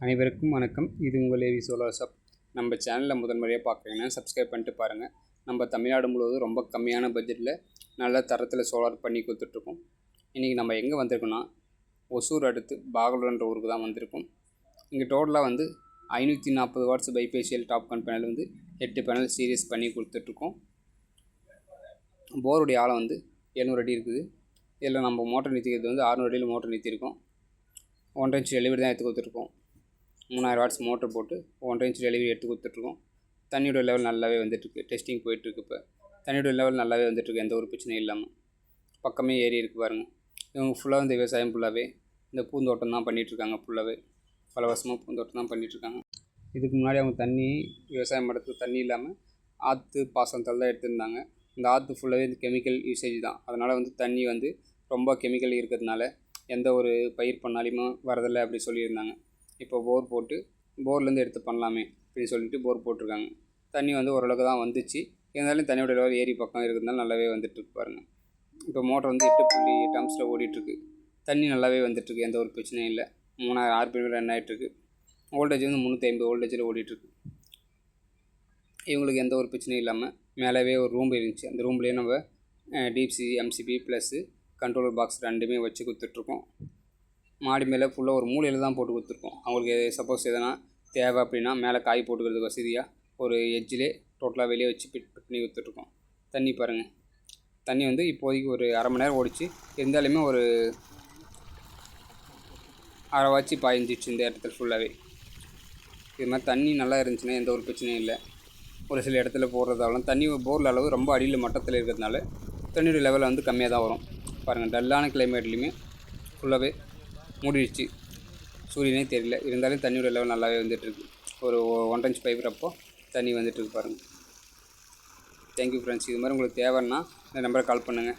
அனைவருக்கும் வணக்கம். இது உங்கள் ஏவி சோலார் ஷாப். நம்ம சேனலில் முதல் முறையாக பார்க்குறீங்கன்னா சப்ஸ்கிரைப் பண்ணிட்டு பாருங்கள். நம்ம தமிழ்நாடு முழுவதும் ரொம்ப கம்மியான பட்ஜெட்டில் நல்ல தரத்தில் சோலார் பண்ணி கொடுத்துட்ருக்கோம். இன்றைக்கி நம்ம எங்கே வந்திருக்கோன்னா, ஒசூர் அடுத்து பாகலூர்ன்ற ஊருக்கு தான் வந்திருக்கோம். இங்கே டோட்டலாக 540 watts bifacial top panel 8 panel series பண்ணி கொடுத்துட்ருக்கோம். போருடைய ஆழம் 700 அடி இருக்குது. இதில் நம்ம மோட்டர் நிறுத்திக்கிறது 600 அடியில் மோட்டர் நிறுத்தியிருக்கோம். 1.5 இன்ச் டெலிவரி தான் எடுத்து கொடுத்துருக்கோம். 3000 வாட்ஸ் மோட்டர் போட்டு 1.5 இன்ச் டெலிவரி எடுத்து கொடுத்துட்ருக்கோம். தண்ணியோட லெவல் நல்லாவே வந்துட்டுருக்கு. டெஸ்டிங் போயிட்டுருக்கு. இப்போ தண்ணியோட லெவல் நல்லாவே வந்துட்டுருக்கு, எந்த ஒரு பிரச்சனையும் இல்லாமல். பக்கமே ஏறி இருக்குது பாருங்கள். இவங்க ஃபுல்லாக விவசாயம் ஃபுல்லாகவே இந்த பூந்தோட்டம் தான் பண்ணிகிட்ருக்காங்க. ஃபுல்லாகவே பல வருஷமாக பூந்தோட்டம் தான் பண்ணிகிட்ருக்காங்க. இதுக்கு முன்னாடி அவங்க தண்ணி விவசாயம் பண்ணுறதுக்கு தண்ணி இல்லாமல் ஆற்று பாசனத்தால் தான் எடுத்திருந்தாங்க. இந்த ஆற்று ஃபுல்லாகவே இந்த கெமிக்கல் யூசேஜ் தான். அதனால் தண்ணி ரொம்ப கெமிக்கல் இருக்கிறதுனால எந்த ஒரு பயிர் பண்ணாலுமே வரதில்லை அப்படி சொல்லியிருந்தாங்க. இப்போ போர் போட்டு போர்லேருந்து எடுத்து பண்ணலாமே அப்படின்னு சொல்லிட்டு போர் போட்டிருக்காங்க. தண்ணி ஓரளவுக்கு தான் வந்துச்சு. இருந்தாலும் தண்ணியோட லெவல் ஏரி பக்கம் இருக்கிறதுனால நல்லாவே வந்துட்டுருக்கு பாருங்கள். இப்போ மோட்டர் 8.8 ஆம்ஸில் ஓடிட்டுருக்கு. தண்ணி நல்லாவே வந்துட்டுருக்கு, எந்த ஒரு பிரச்சனையும் இல்லை. 3000 RPM ரன் ஆகிட்டுருக்கு. வோல்டேஜ் 350 வோல்டேஜில் ஓடிட்டுருக்கு. இவங்களுக்கு எந்த ஒரு பிரச்சனையும் இல்லாமல் மேலேவே ஒரு ரூம் இருந்துச்சு. அந்த ரூம்லேயே நம்ம டிப்சி எம்சிபி ப்ளஸ்ஸு கண்ட்ரோலர் பாக்ஸ் ரெண்டுமே வச்சு கொடுத்துட்ருக்கோம். மாடி மேலே ஃபுல்லாக ஒரு மூலையில் தான் போட்டு கொடுத்துருக்கோம். அவங்களுக்கு சப்போஸ் எதனா தேவை அப்படின்னா மேலே காய் போட்டுக்கிறதுக்கு வசதியாக ஒரு எட்ஜிலே டோட்டலாக வெளியே வச்சு ஃபிட் பண்ணி கொடுத்துட்ருக்கோம். தண்ணி பாருங்கள். தண்ணி இப்போதைக்கு ஒரு அரை மணி நேரம் ஓடிச்சு. இருந்தாலுமே ஒரு அரை வாட்சி பாய்ஞ்சிச்சு இந்த இடத்துல ஃபுல்லாகவே. இது மாதிரி தண்ணி நல்லா இருந்துச்சுன்னா எந்த ஒரு பிரச்சனையும் இல்லை. ஒரு சில இடத்துல போடுறதாலும் தண்ணி போரில் அளவு ரொம்ப அடியில் மட்டத்தில் இருக்கிறதுனால தண்ணியோட லெவல் கம்மியாக தான் வரும். பாருங்கள், டல்லான கிளைமேட்லேயுமே ஃபுல்லாகவே மூடிடுச்சு, சூரியனே தெரியல. இருந்தாலும் தண்ணியோட லெவல் நல்லாவே வந்துட்டுருக்கு. ஒரு 1.5 இன்ச் பைப் அப்போ தண்ணி வந்துட்டுருக்கு பாருங்கள். Thank you friends. இது மாதிரி உங்களுக்கு தேவைன்னா இந்த நம்பரை கால் பண்ணுங்கள்.